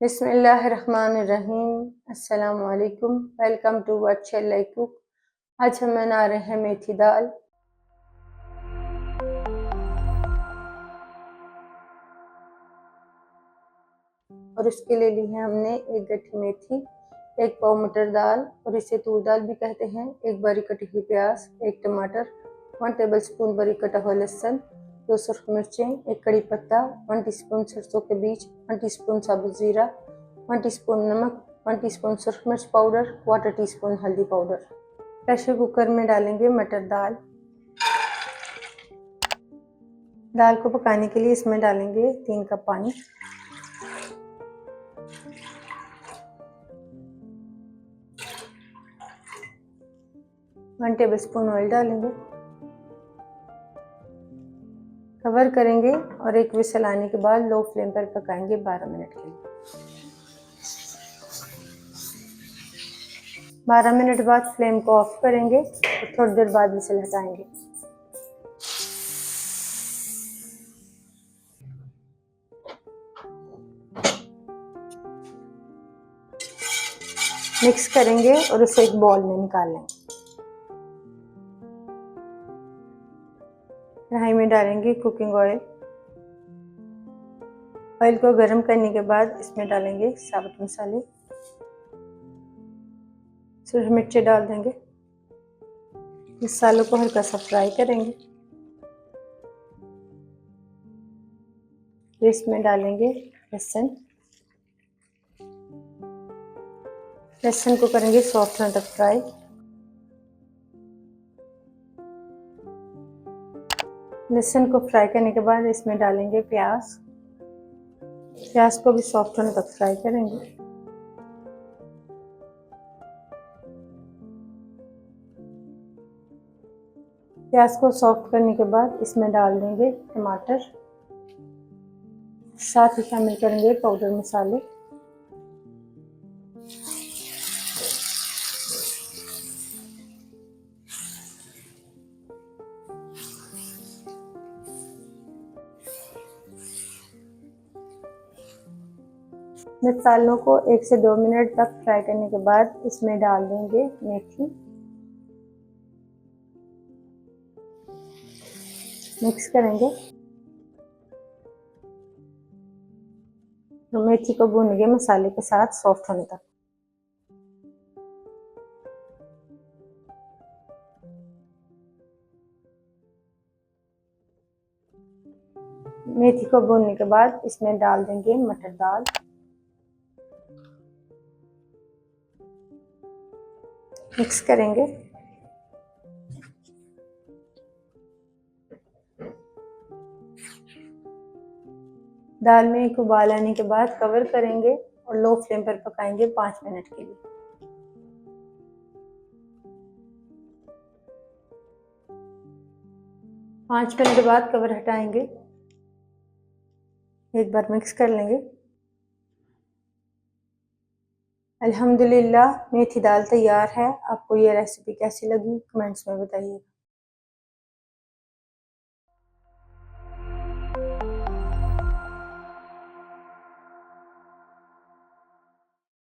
बिस्मिल्लाहिर्रहमानिर्रहीम। अस्सलामु अलैकुम। Welcome to virtual cook. आज हम बना रहे हैं मेथी दाल। और उसके लिए ली है हमने एक गट्ठी मेथी, एक पाव मटर दाल और इसे तूर दाल भी कहते हैं, एक बारीक कटी हुई प्याज, एक टमाटर, 1 टेबलस्पून बारीक कटा हुआ लहसुन, 2 सुर्ख मिर्चें, एक कड़ी पत्ता, 1 टीस्पून सरसों के बीज, 1 टीस्पून साबुत जीरा, 1 टीस्पून नमक, 1 टीस्पून सुर्ख मिर्च पाउडर, 1/4 टीस्पून हल्दी पाउडर। प्रेशर कुकर में डालेंगे मटर दाल। दाल को पकाने के लिए इसमें डालेंगे 3 कप पानी। वन टेबलस्पून ऑयल डालेंगे, कवर करेंगे और एक विसल आने के बाद लो फ्लेम पर पकाएंगे 12 मिनट के लिए। 12 मिनट बाद फ्लेम को ऑफ करेंगे और थोड़ी देर बाद विसल हटाएंगे। मिक्स करेंगे और उसे एक बाउल में निकाल लेंगे। कढ़ाई में डालेंगे कुकिंग ऑयल। ऑयल को गर्म करने के बाद इसमें डालेंगे साबुत मसाले, सूरज मिर्ची डाल देंगे। मसालों को हल्का सा फ्राई करेंगे। इसमें डालेंगे लहसुन। लहसुन को करेंगे सॉफ्ट होने तक फ्राई। लहसुन को फ्राई करने के बाद इसमें डालेंगे प्याज। प्याज को भी सॉफ्ट होने तक फ्राई करेंगे। प्याज को सॉफ्ट करने के बाद इसमें डाल देंगे टमाटर, साथ ही शामिल करेंगे पाउडर मसाले। मसालों को 1 से 2 मिनट तक फ्राई करने के बाद इसमें डाल देंगे मेथी। मिक्स करेंगे। तो मेथी को भूनेंगे मसाले के साथ सॉफ्ट होने तक। मेथी को भूनने के बाद इसमें डाल देंगे मटर दाल। मिक्स करेंगे। दाल में एक उबाल आने के बाद कवर करेंगे और लो फ्लेम पर पकाएंगे 5 मिनट के लिए। पाँच मिनट बाद कवर हटाएंगे। एक बार मिक्स कर लेंगे। अल्हम्दुलिल्लाह मेथी दाल तैयार है। आपको ये रेसिपी कैसी लगी कमेंट्स में बताइए।